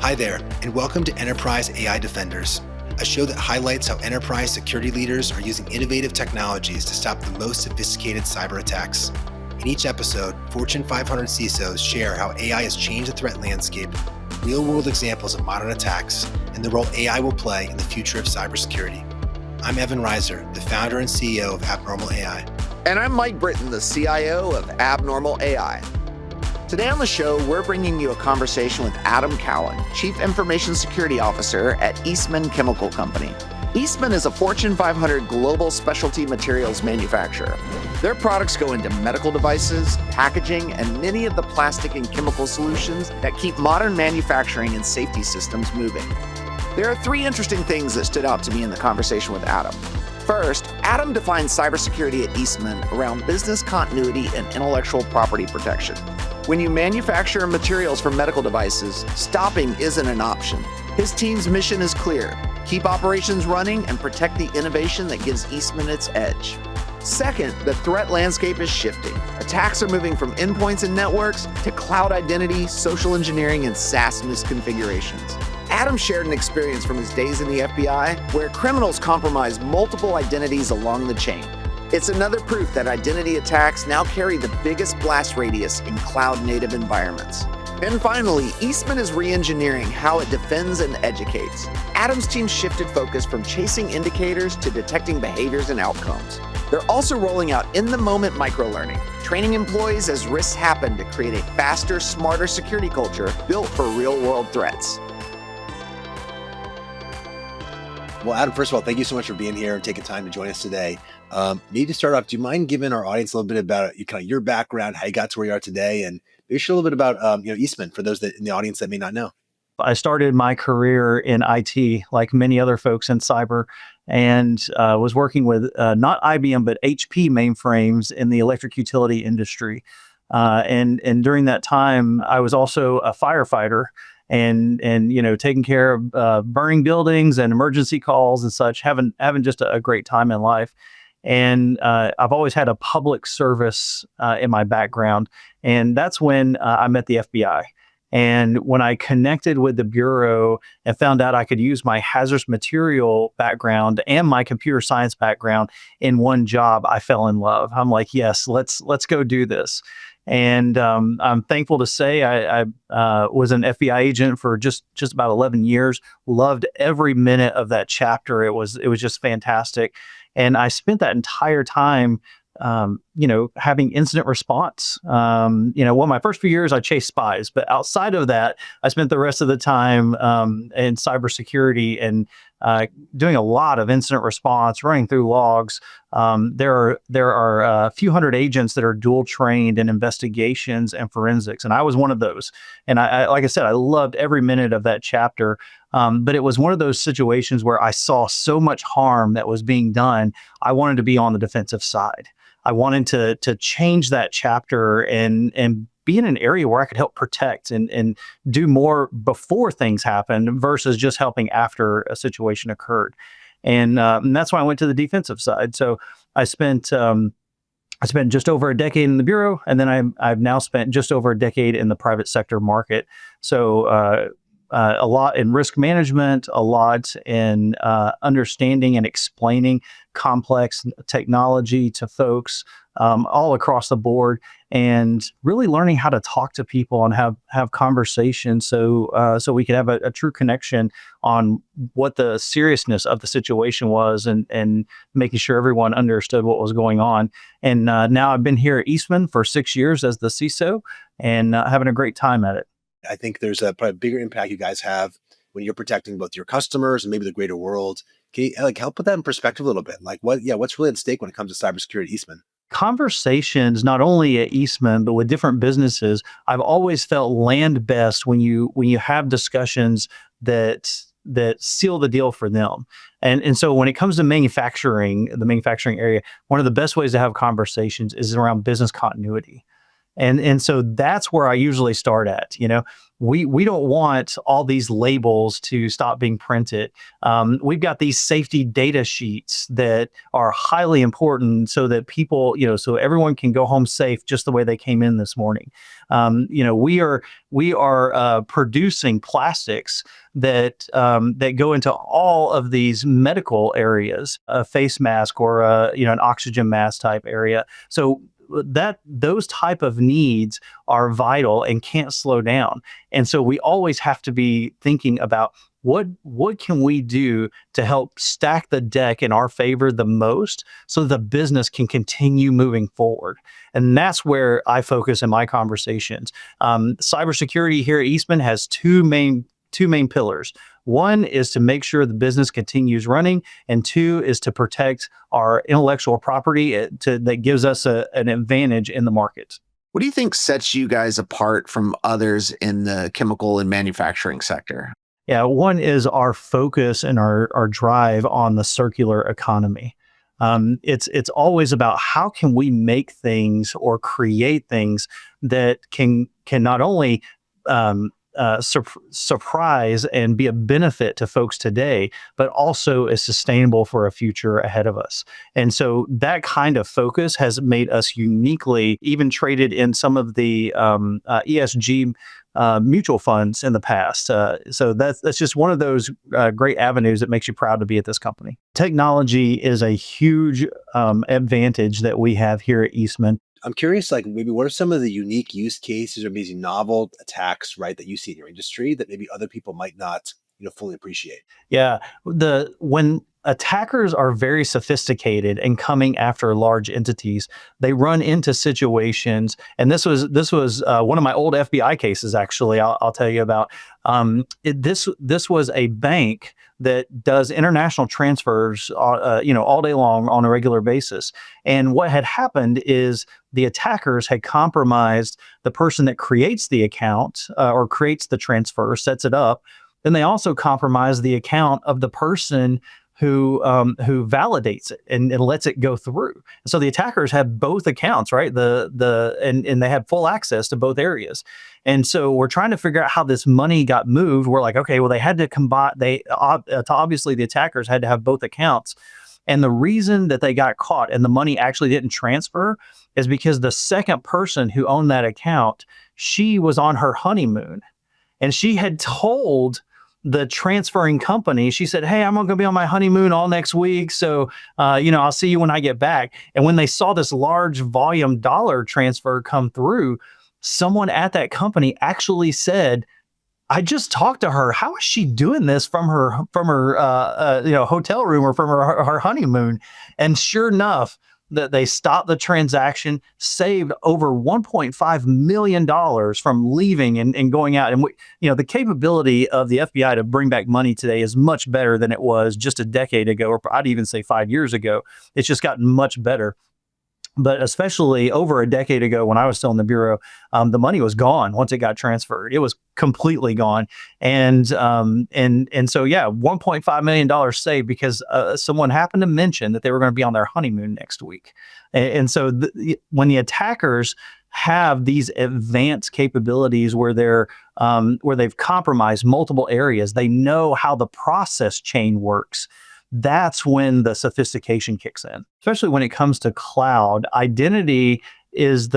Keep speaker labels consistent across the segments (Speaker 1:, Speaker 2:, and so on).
Speaker 1: Hi there, and welcome to Enterprise AI Defenders, a show that highlights how enterprise security leaders are using innovative technologies to stop the most sophisticated cyber attacks. In each episode, Fortune 500 CISOs share how AI has changed the threat landscape, real-world examples of modern attacks, and the role AI will play in the future of cybersecurity. I'm Evan Reiser, the founder and CEO of Abnormal AI.
Speaker 2: And I'm Mike Britton, the CIO of Abnormal AI. Today on the show, we're bringing you a conversation with Adam Keown, Chief Information Security Officer at Eastman Chemical Company. Eastman is a Fortune 500 global specialty materials manufacturer. Their products go into medical devices, packaging, and many of the plastic and chemical solutions that keep modern manufacturing and safety systems moving. There are three interesting things that stood out to me in the conversation with Adam. First, Adam defines cybersecurity at Eastman around business continuity and intellectual property protection. When you manufacture materials for medical devices, stopping isn't an option. His team's mission is clear: keep operations running and protect the innovation that gives Eastman its edge. Second, the threat landscape is shifting. Attacks are moving from endpoints and networks to cloud identity, social engineering, and SaaS misconfigurations. Adam shared an experience from his days in the FBI where criminals compromised multiple identities along the chain. It's another proof that identity attacks now carry the biggest blast radius in cloud-native environments. And finally, Eastman is re-engineering how it defends and educates. Adam's team shifted focus from chasing indicators to detecting behaviors and outcomes. They're also rolling out in-the-moment microlearning, training employees as risks happen to create a faster, smarter security culture built for real-world threats.
Speaker 1: Well, Adam, first of all, thank you so much for being here and taking time to join us today. Maybe to start off, do you mind giving our audience a little bit about your background, how you got to where you are today, and maybe share a little bit about Eastman for those that in the audience that may not know?
Speaker 3: I started my career in IT, like many other folks in cyber, and was working with not IBM but HP mainframes in the electric utility industry. And during that time, I was also a firefighter. And taking care of burning buildings and emergency calls and such, having just a great time in life. And I've always had a public service in my background. And that's when I met the FBI. And when I connected with the Bureau and found out I could use my hazardous material background and my computer science background in one job, I fell in love. I'm like, yes, let's go do this. And I'm thankful to say I was an FBI agent for just about 11 years. Loved every minute of that chapter. It was just fantastic. And I spent that entire time, having incident response. My first few years I chased spies, but outside of that, I spent the rest of the time in cybersecurity and doing a lot of incident response, running through logs. There are a few hundred agents that are dual trained in investigations and forensics, and I was one of those. And I like I said, I loved every minute of that chapter. But it was one of those situations where I saw so much harm that was being done. I wanted to be on the defensive side. I wanted to change that chapter and be in an area where I could help protect and do more before things happen versus just helping after a situation occurred. And that's why I went to the defensive side. So I spent just over a decade in the Bureau, and then I've now spent just over a decade in the private sector market. So a lot in risk management, a lot in understanding and explaining complex technology to folks all across the board, and really learning how to talk to people and have conversations so we could have a true connection on what the seriousness of the situation was and making sure everyone understood what was going on. And now I've been here at Eastman for 6 years as the CISO and having a great time at it.
Speaker 1: I think there's a probably bigger impact you guys have when you're protecting both your customers and maybe the greater world. Can you help put that in perspective a little bit? What's really at stake when it comes to cybersecurity at Eastman?
Speaker 3: Conversations, not only at Eastman, but with different businesses, I've always felt land best when you have discussions that seal the deal for them. And so when it comes to manufacturing, the manufacturing area, one of the best ways to have conversations is around business continuity. And so that's where I usually start at. We don't want all these labels to stop being printed. We've got these safety data sheets that are highly important so that people, so everyone can go home safe just the way they came in this morning. We are producing plastics that go into all of these medical areas, a face mask or an oxygen mask type area. So those type of needs are vital and can't slow down. And so we always have to be thinking about what can we do to help stack the deck in our favor the most so the business can continue moving forward. And that's where I focus in my conversations. Cybersecurity here at Eastman has two main pillars. One is to make sure the business continues running, and two is to protect our intellectual property that gives us an advantage in the market.
Speaker 2: What do you think sets you guys apart from others in the chemical and manufacturing sector?
Speaker 3: Yeah, one is our focus and our drive on the circular economy. It's always about how can we make things or create things that can not only surprise and be a benefit to folks today, but also is sustainable for a future ahead of us. And so that kind of focus has made us uniquely even traded in some of the ESG mutual funds in the past. So that's just one of those great avenues that makes you proud to be at this company. Technology is a huge advantage that we have here at Eastman.
Speaker 1: I'm curious, like maybe what are some of the unique use cases or maybe novel attacks, right, that you see in your industry that maybe other people might not, fully appreciate?
Speaker 3: Yeah, when attackers are very sophisticated and coming after large entities, they run into situations, and this was one of my old FBI cases. Actually, I'll tell you about. This was a bank that does international transfers, all day long on a regular basis. And what had happened is the attackers had compromised the person that creates the account or creates the transfer, sets it up. Then they also compromised the account of the person who validates it and lets it go through. So the attackers have both accounts, right? And they had full access to both areas. And so we're trying to figure out how this money got moved. We're like, okay, well, they had to combine. Obviously the attackers had to have both accounts. And the reason that they got caught and the money actually didn't transfer is because the second person who owned that account, she was on her honeymoon, and she had told the transferring company, she said, "Hey, I'm going to be on my honeymoon all next week. So, I'll see you when I get back." And when they saw this large volume dollar transfer come through, someone at that company actually said, "I just talked to her. How is she doing this from her hotel room or from her honeymoon?" And sure enough, that they stopped the transaction, saved over $1.5 million from leaving and going out. And the capability of the FBI to bring back money today is much better than it was just a decade ago, or I'd even say 5 years ago. It's just gotten much better. But especially over a decade ago, when I was still in the bureau, the money was gone once it got transferred. It was completely gone, and so $1.5 million saved because someone happened to mention that they were going to be on their honeymoon next week, and so when the attackers have these advanced capabilities where they've compromised multiple areas, they know how the process chain works. That's when the sophistication kicks in, especially when it comes to cloud. Identity is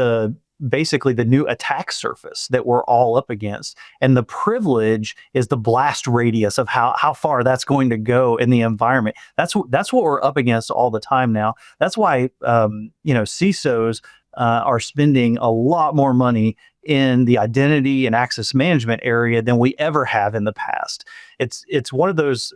Speaker 3: basically the new attack surface that we're all up against. And the privilege is the blast radius of how far that's going to go in the environment. That's what we're up against all the time now. That's why, CISOs are spending a lot more money in the identity and access management area than we ever have in the past. It's one of those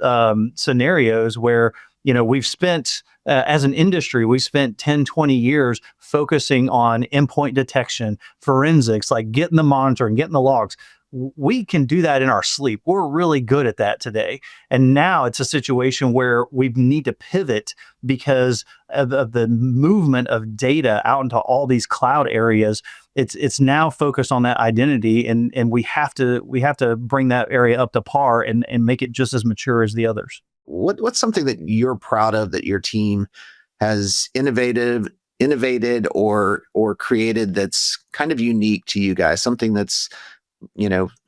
Speaker 3: scenarios where, we've spent, as an industry, we spent 10, 20 years focusing on endpoint detection, forensics, like getting the monitoring, getting the logs. We can do that in our sleep. We're really good at that today. And now it's a situation where we need to pivot because of the movement of data out into all these cloud areas. It's now focused on that identity, and we have to bring that area up to par and make it just as mature as the others.
Speaker 2: What's something that you're proud of that your team has innovated innovated or created that's kind of unique to you guys, something that's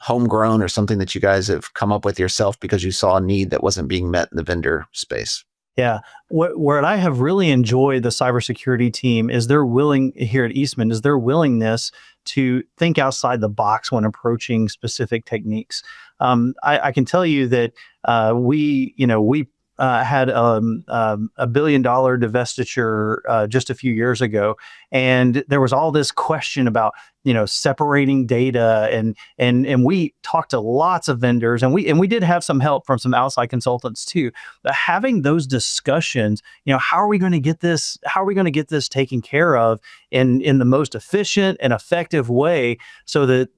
Speaker 2: homegrown or something that you guys have come up with yourself because you saw a need that wasn't being met in the vendor space?
Speaker 3: Yeah. Where I have really enjoyed the cybersecurity team is their willingness to think outside the box when approaching specific techniques. I can tell you that we had $1 billion divestiture just a few years ago, and there was all this question about separating data, and we talked to lots of vendors, and we did have some help from some outside consultants too. But having those discussions, how are we going to get this? How are we going to get this taken care of in the most efficient and effective way, so that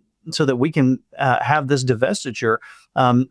Speaker 3: we can have this divestiture?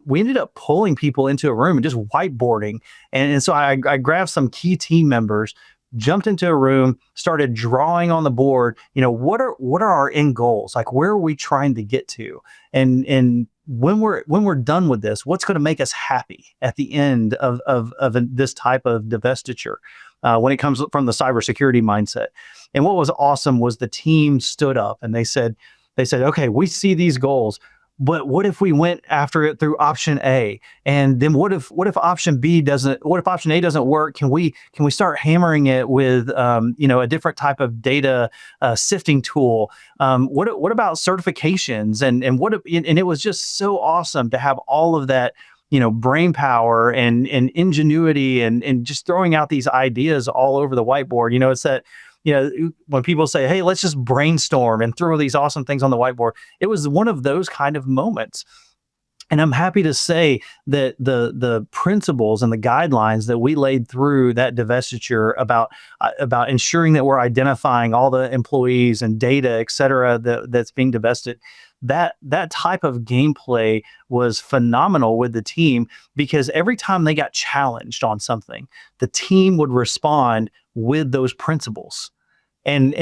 Speaker 3: We ended up pulling people into a room and just whiteboarding. And so I grabbed some key team members, jumped into a room, started drawing on the board, what are our end goals? Like, where are we trying to get to? And when we're done with this, what's going to make us happy at the end of this type of divestiture? When it comes from the cybersecurity mindset. And what was awesome was the team stood up and they said, okay, we see these goals, but what if we went after it through option A? And then what if option A doesn't work? Can we start hammering it with a different type of data sifting tool? What about certifications? And it was just so awesome to have all of that brain power and ingenuity and just throwing out these ideas all over the whiteboard. It's that, when people say, hey, let's just brainstorm and throw these awesome things on the whiteboard, it was one of those kind of moments. And I'm happy to say that the principles and the guidelines that we laid through that divestiture about ensuring that we're identifying all the employees and data, et cetera, that's being divested, that type of gameplay was phenomenal with the team, because every time they got challenged on something, the team would respond with those principles. And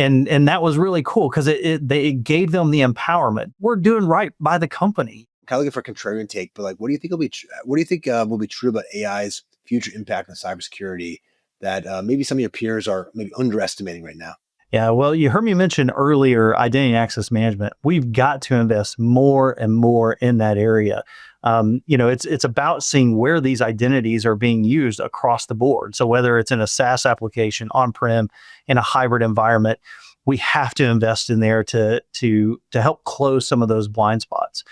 Speaker 3: that was really cool, because it gave them the empowerment. We're doing right by the company.
Speaker 1: Kind of looking for a contrarian take, but what do you think will be true about AI's future impact on cybersecurity that maybe some of your peers are maybe underestimating right now?
Speaker 3: Yeah, well, you heard me mention earlier identity and access management. We've got to invest more and more in that area. It's about seeing where these identities are being used across the board. So whether it's in a SaaS application, on-prem, in a hybrid environment, we have to invest in there to help close some of those blind spots.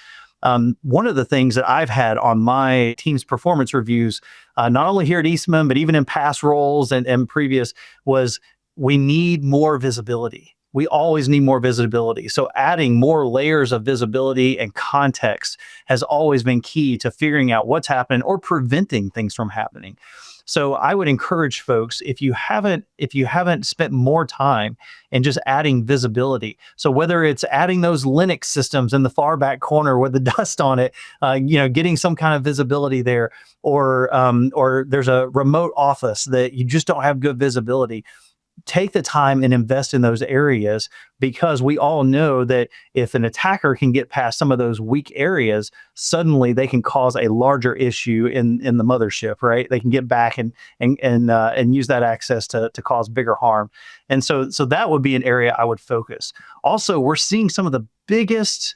Speaker 3: One of the things that I've had on my team's performance reviews, not only here at Eastman, but even in past roles and previous, was we need more visibility. We always need more visibility. So adding more layers of visibility and context has always been key to figuring out what's happening or preventing things from happening. So I would encourage folks, if you haven't spent more time in just adding visibility, so whether it's adding those Linux systems in the far back corner with the dust on it, getting some kind of visibility there, or there's a remote office that you just don't have good visibility, take the time and invest in those areas, because we all know that if an attacker can get past some of those weak areas, suddenly they can cause a larger issue in the mothership, right? They can get back and use that access to cause bigger harm. And so that would be an area I would focus. Also, we're seeing some of the biggest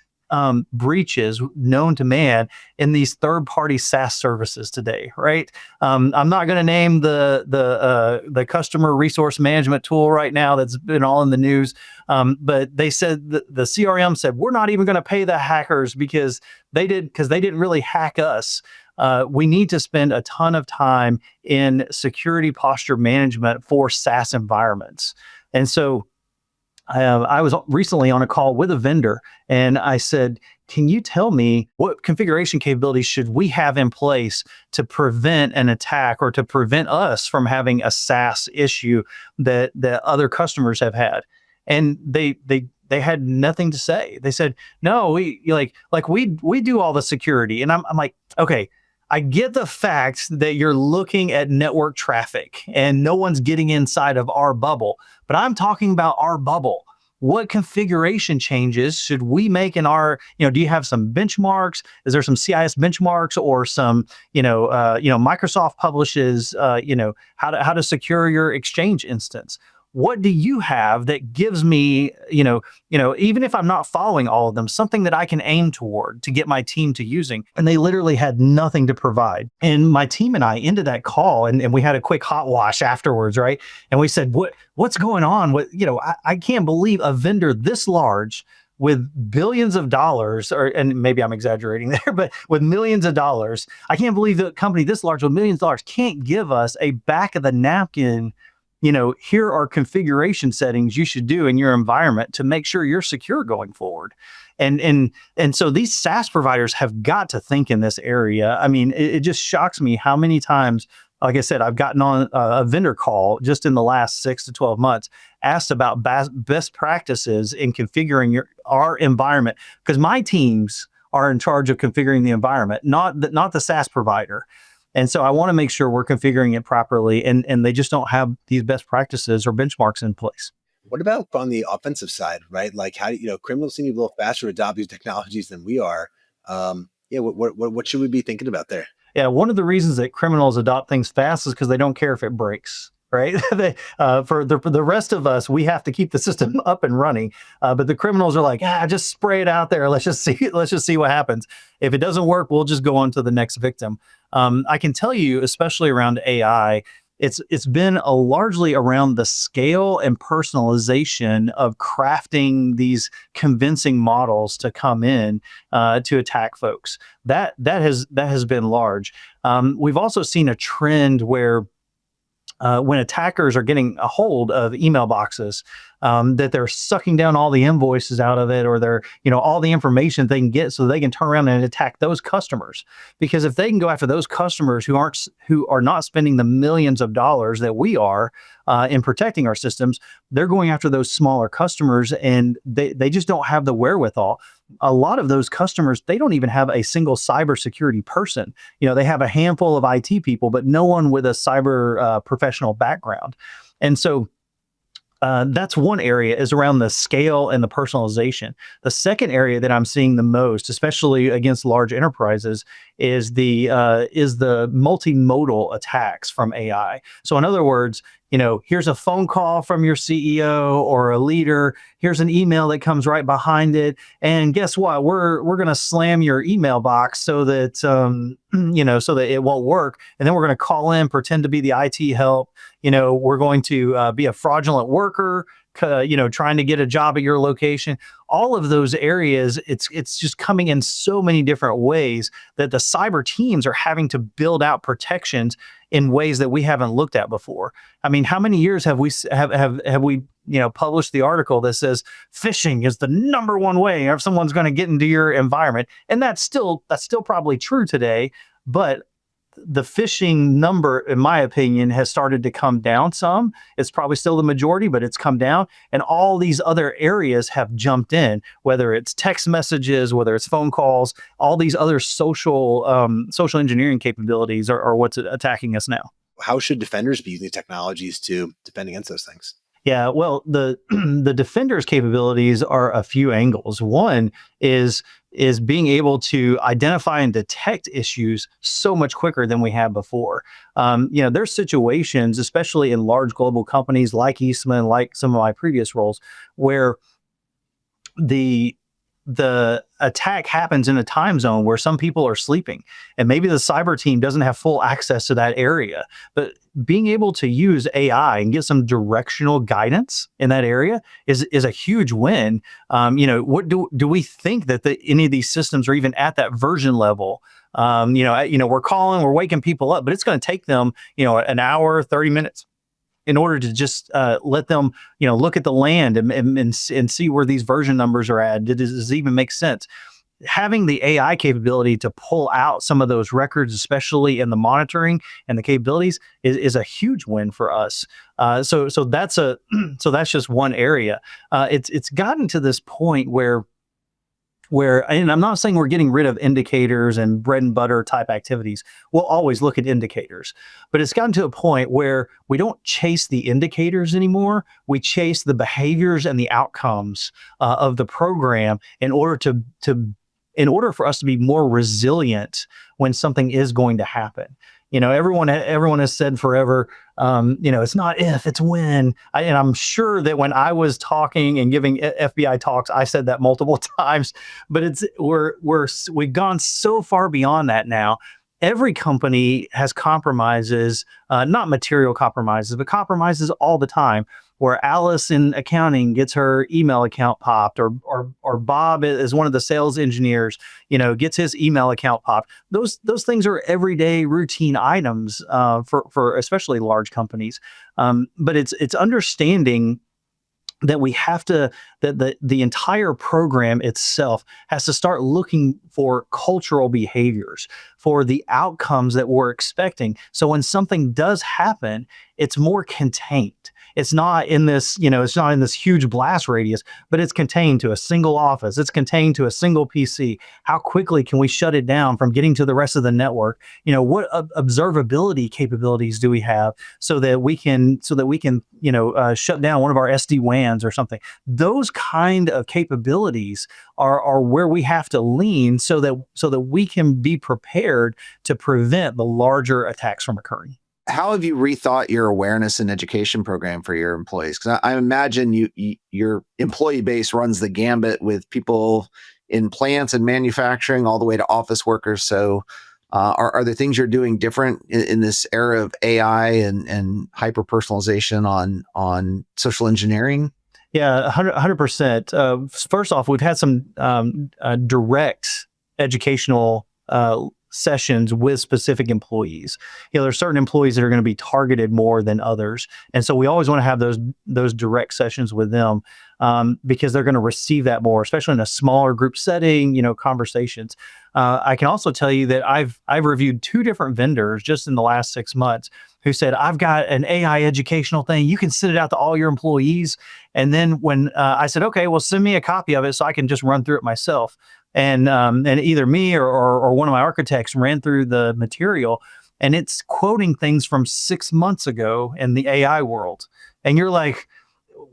Speaker 3: breaches known to man in these third-party SaaS services today, right? I'm not going to name the customer resource management tool right now that's been all in the news, but they said the CRM said, we're not even going to pay the hackers because they didn't really hack us. We need to spend a ton of time in security posture management for SaaS environments. And so I was recently on a call with a vendor, and I said, can you tell me what configuration capabilities should we have in place to prevent an attack or to prevent us from having a SaaS issue that other customers have had? And they had nothing to say. They said, no, we do all the security. And I'm like, okay, I get the fact that you're looking at network traffic and no one's getting inside of our bubble, but I'm talking about our bubble. What configuration changes should we make in our, do you have some benchmarks? Is there some CIS benchmarks or some, Microsoft publishes, how to secure your Exchange instance? what do you have that gives me, even if I'm not following all of them, something that I can aim toward to get my team to using? And they literally had nothing to provide. And my team and I ended that call, and we had a quick hot wash afterwards, right? And we said, what's going on? I can't believe a vendor this large with billions of dollars, and maybe I'm exaggerating there, but with millions of dollars, I can't believe that a company this large with millions of dollars can't give us a back of the napkin, here are configuration settings you should do in your environment to make sure you're secure going forward. And so these SaaS providers have got to think in this area. I mean, it just shocks me how many times, like I said, I've gotten on a vendor call just in the last 6 to 12 months, asked about best practices in configuring our environment, because my teams are in charge of configuring the environment, not the SaaS provider. And so I want to make sure we're configuring it properly, and they just don't have these best practices or benchmarks in place.
Speaker 1: What about on the offensive side, right? Like how criminals seem to be a little faster to adopt these technologies than we are. What should we be thinking about there?
Speaker 3: Yeah, one of the reasons that criminals adopt things fast is because they don't care if it breaks, right? For the rest of us, we have to keep the system up and running. But the criminals are like, just spray it out there. Let's just see what happens. If it doesn't work, we'll just go on to the next victim. I can tell you, especially around AI, it's been largely around the scale and personalization of crafting these convincing models to come in to attack folks. That has been large. We've also seen a trend where when attackers are getting a hold of email boxes, that they're sucking down all the invoices out of it, or they're, all the information they can get so they can turn around and attack those customers. Because if they can go after those customers who are not spending the millions of dollars that we are in protecting our systems, they're going after those smaller customers, and they just don't have the wherewithal. A lot of those customers, they don't even have a single cybersecurity person. They have a handful of IT people, but no one with a cyber professional background. And so that's one area, is around the scale and the personalization. The second area that I'm seeing the most, especially against large enterprises, is the multimodal attacks from AI. So in other words, here's a phone call from your CEO or a leader. Here's an email that comes right behind it, and guess what? We're going to slam your email box so that so that it won't work. And then we're going to call in, pretend to be the IT help. We're going to be a fraudulent worker, trying to get a job at your location. All of those areas, it's just coming in so many different ways that the cyber teams are having to build out protections in ways that we haven't looked at before. I mean, how many years have we published the article that says phishing is the number one way if someone's going to get into your environment? And that's still probably true today, but the phishing number, in my opinion, has started to come down some. It's probably still the majority, but it's come down. And all these other areas have jumped in, whether it's text messages, whether it's phone calls, all these other social engineering capabilities are what's attacking us now.
Speaker 1: How should defenders be using technologies to defend against those things?
Speaker 3: Yeah, well, the defender's capabilities are a few angles. One is being able to identify and detect issues so much quicker than we have before. There's situations, especially in large global companies like Eastman, like some of my previous roles, where the attack happens in a time zone where some people are sleeping, and maybe the cyber team doesn't have full access to that area. But being able to use AI and get some directional guidance in that area is a huge win. What do we think that any of these systems are even at that version level? We're waking people up, but it's going to take them, an hour, 30 minutes in order to just let them, look at the land and see where these version numbers are at. Does it even make sense? Having the AI capability to pull out some of those records, especially in the monitoring and the capabilities, is a huge win for us. So that's just one area. It's gotten to this point where, and I'm not saying we're getting rid of indicators and bread and butter type activities. We'll always look at indicators, but it's gotten to a point where we don't chase the indicators anymore. We chase the behaviors and the outcomes of the program in order for us to be more resilient when something is going to happen. Everyone has said forever, it's not if, it's when. And I'm sure that when I was talking and giving FBI talks, I said that multiple times. But we've gone so far beyond that now. Every company has compromises, not material compromises, but compromises all the time. Where Alice in accounting gets her email account popped, or Bob is one of the sales engineers, gets his email account popped. Those things are everyday routine items for especially large companies. But it's understanding that we have to, that the entire program itself has to start looking for cultural behaviors, for the outcomes that we're expecting. So when something does happen, it's more contained. It's not in this, it's not in this huge blast radius, but it's contained to a single office. It's contained to a single PC. How quickly can we shut it down from getting to the rest of the network? What observability capabilities do we have so that we can shut down one of our SD-WANs or something? Those kind of capabilities are where we have to lean so that we can be prepared to prevent the larger attacks from occurring.
Speaker 2: How have you rethought your awareness and education program for your employees? Because I imagine your employee base runs the gambit with people in plants and manufacturing all the way to office workers. So are there things you're doing different in this era of AI and hyper-personalization on social engineering?
Speaker 3: Yeah, 100%. First off, we've had some direct educational sessions with specific employees. There's certain employees that are going to be targeted more than others, and so we always want to have those direct sessions with them because they're going to receive that more, especially in a smaller group setting. Conversations. I can also tell you that I've reviewed 2 different vendors just in the last 6 months who said, I've got an AI educational thing. You can send it out to all your employees. And then when I said, okay, well, send me a copy of it so I can just run through it myself. And either me or one of my architects ran through the material, and it's quoting things from 6 months ago in the AI world. And you're like,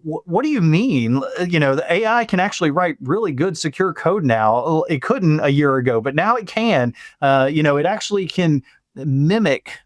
Speaker 3: what do you mean? The AI can actually write really good, secure code now. It couldn't a year ago, but now it can. It actually can mimic.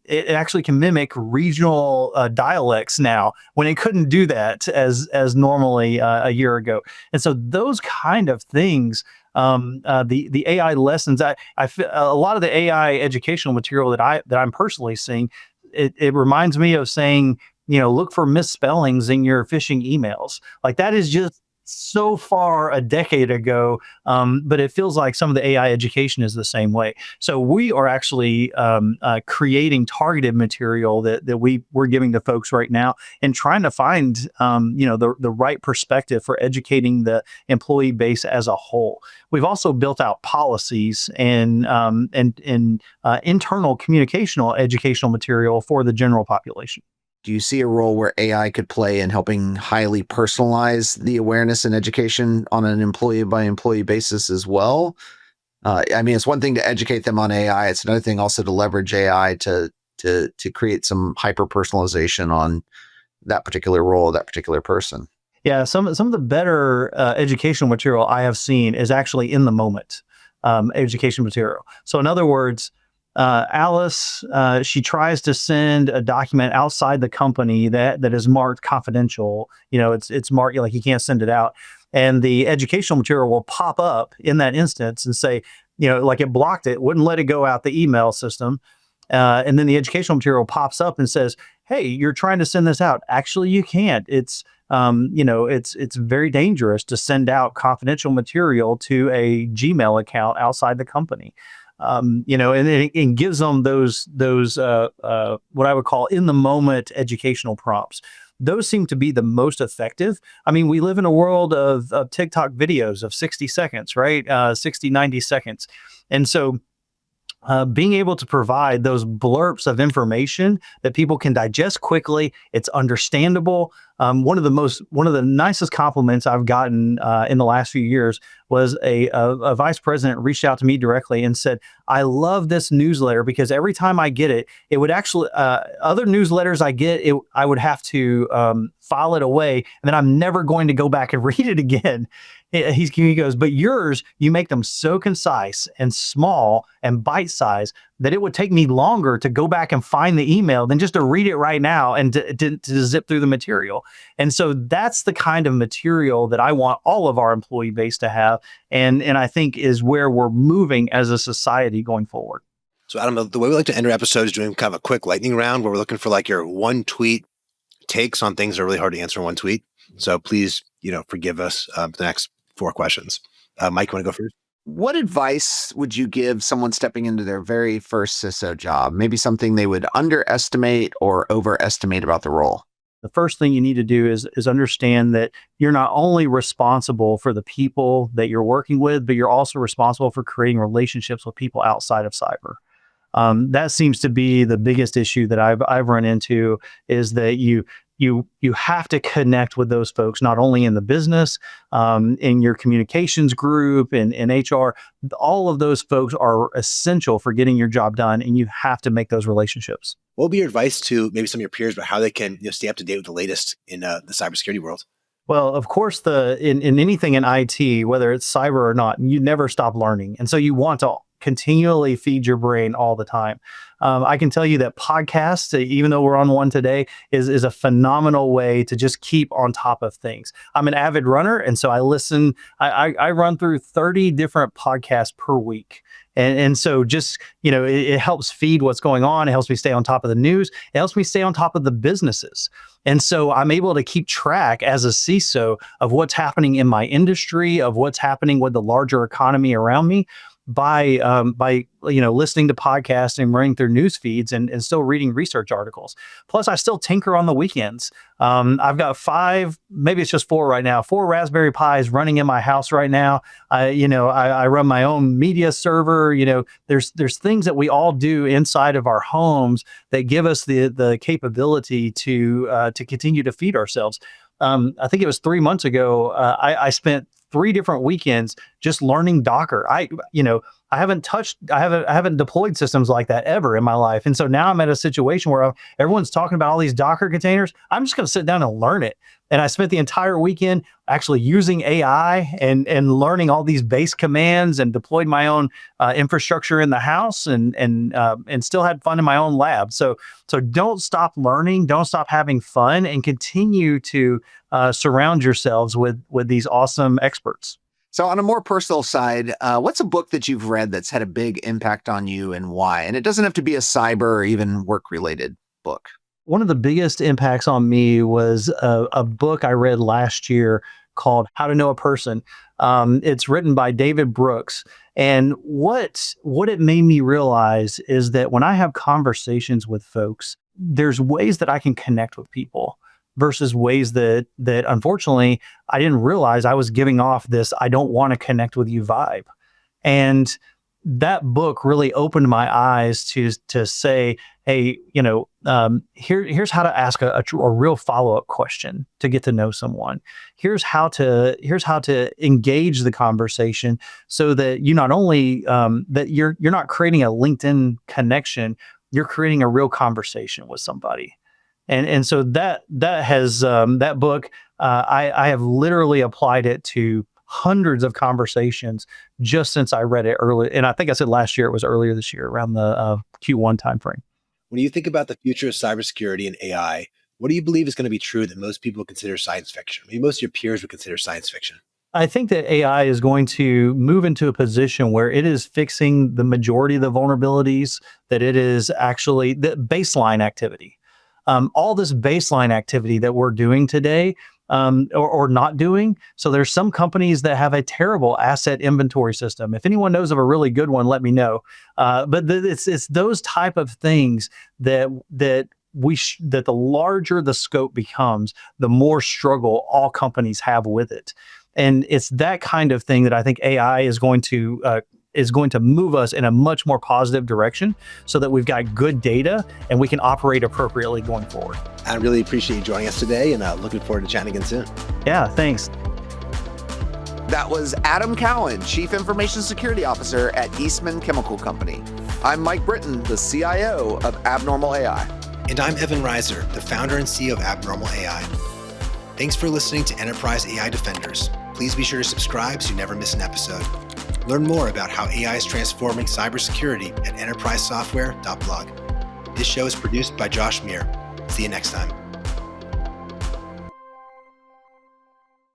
Speaker 3: It actually can mimic regional dialects now when it couldn't do that as normally a year ago. And so those kind of things. The AI lessons. I feel a lot of the AI educational material that I'm personally seeing. It reminds me of saying, look for misspellings in your phishing emails. Like that is just so far a decade ago, but it feels like some of the AI education is the same way. So we are actually creating targeted material that we're giving to folks right now and trying to find the right perspective for educating the employee base as a whole. We've also built out policies and internal communicational educational material for the general population.
Speaker 2: Do you see a role where AI could play in helping highly personalize the awareness and education on an employee by employee basis as well? It's one thing to educate them on AI. It's another thing also to leverage AI to create some hyper personalization on that particular role, that particular person.
Speaker 3: Yeah, some of the better educational material I have seen is actually in the moment education material. So in other words, Alice, she tries to send a document outside the company that is marked confidential. It's marked like you can't send it out. And the educational material will pop up in that instance and say, like it blocked it, wouldn't let it go out the email system. And then the educational material pops up and says, hey, you're trying to send this out. Actually, you can't. It's very dangerous to send out confidential material to a Gmail account outside the company. And it gives them those what I would call in the moment educational prompts. Those seem to be the most effective. We live in a world of TikTok videos of 60 seconds, right? 60, 90 seconds. And so being able to provide those blurps of information that people can digest quickly, it's understandable. One of the nicest compliments I've gotten in the last few years was a vice president reached out to me directly and said, I love this newsletter because every time I get it, it would actually, other newsletters I get, I would have to file it away, and then I'm never going to go back and read it again. he goes, but yours, you make them so concise and small and bite-sized that it would take me longer to go back and find the email than just to read it right now and to zip through the material. And so that's the kind of material that I want all of our employee base to have. And I think is where we're moving as a society going forward.
Speaker 1: So Adam, the way we like to end our episode is doing kind of a quick lightning round where we're looking for like your one tweet takes on things that are really hard to answer in one tweet. So please, forgive us the next 4 questions. Mike, you want to go first?
Speaker 2: What advice would you give someone stepping into their very first CISO job? Maybe something they would underestimate or overestimate about the role?
Speaker 3: The first thing you need to do is understand that you're not only responsible for the people that you're working with, but you're also responsible for creating relationships with people outside of cyber. That seems to be the biggest issue that I've run into, is that you have to connect with those folks, not only in the business, in your communications group, in HR. All of those folks are essential for getting your job done, and you have to make those relationships.
Speaker 1: What would be your advice to maybe some of your peers about how they can stay up to date with the latest in the cybersecurity world?
Speaker 3: Well, of course, in anything in IT, whether it's cyber or not, you never stop learning. And so you want to continually feed your brain all the time. I can tell you that podcasts, even though we're on one today, is a phenomenal way to just keep on top of things. I'm an avid runner, and so I run through 30 different podcasts per week. And so just, it helps feed what's going on. It helps me stay on top of the news. It helps me stay on top of the businesses. And so I'm able to keep track as a CISO of what's happening in my industry, of what's happening with the larger economy around me, by listening to podcasts and running through news feeds and still reading research articles. Plus, I still tinker on the weekends. I've got 5, maybe it's just 4 right now, 4 Raspberry Pis running in my house right now. I run my own media server. There's things that we all do inside of our homes that give us the capability to continue to feed ourselves. I think it was 3 months ago, I spent 3 different weekends just learning Docker. I haven't deployed systems like that ever in my life. And so now I'm at a situation where everyone's talking about all these Docker containers. I'm just going to sit down and learn it. And I spent the entire weekend actually using AI and learning all these base commands, and deployed my own infrastructure in the house, and still had fun in my own lab. So don't stop learning, don't stop having fun, and continue to surround yourselves with these awesome experts.
Speaker 2: So on a more personal side, what's a book that you've read that's had a big impact on you, and why? And it doesn't have to be a cyber or even work-related book.
Speaker 3: One of the biggest impacts on me was a book I read last year called How to Know a Person. It's written by David Brooks. And what it made me realize is that when I have conversations with folks, there's ways that I can connect with people versus ways that unfortunately I didn't realize I was giving off this "I don't want to connect with you" vibe. And that book really opened my eyes to say, hey, here's how to ask a real follow-up question to get to know someone. Here's how to engage the conversation so that you not only that you're not creating a LinkedIn connection, you're creating a real conversation with somebody. And so that book, I have literally applied it to hundreds of conversations just since I read it early. And I think I said last year, it was earlier this year, around the Q1 timeframe.
Speaker 1: When you think about the future of cybersecurity and AI, what do you believe is going to be true that most people consider science fiction? Maybe most of your peers would consider science fiction.
Speaker 3: I think that AI is going to move into a position where it is fixing the majority of the vulnerabilities, that it is actually the baseline activity. All this baseline activity that we're doing today, or not doing. So there's some companies that have a terrible asset inventory system. If anyone knows of a really good one, let me know. But it's those type of things that the larger the scope becomes, the more struggle all companies have with it. And it's that kind of thing that I think AI is going to move us in a much more positive direction, so that we've got good data and we can operate appropriately going forward.
Speaker 1: I really appreciate you joining us today, and looking forward to chatting again soon.
Speaker 3: Yeah, thanks.
Speaker 2: That was Adam Keown, Chief Information Security Officer at Eastman Chemical Company. I'm Mike Britton, the CIO of Abnormal AI.
Speaker 1: And I'm Evan Reiser, the founder and CEO of Abnormal AI. Thanks for listening to Enterprise AI Defenders. Please be sure to subscribe so you never miss an episode. Learn more about how AI is transforming cybersecurity at enterprisesoftware.blog. This show is produced by Josh Muir. See you next time.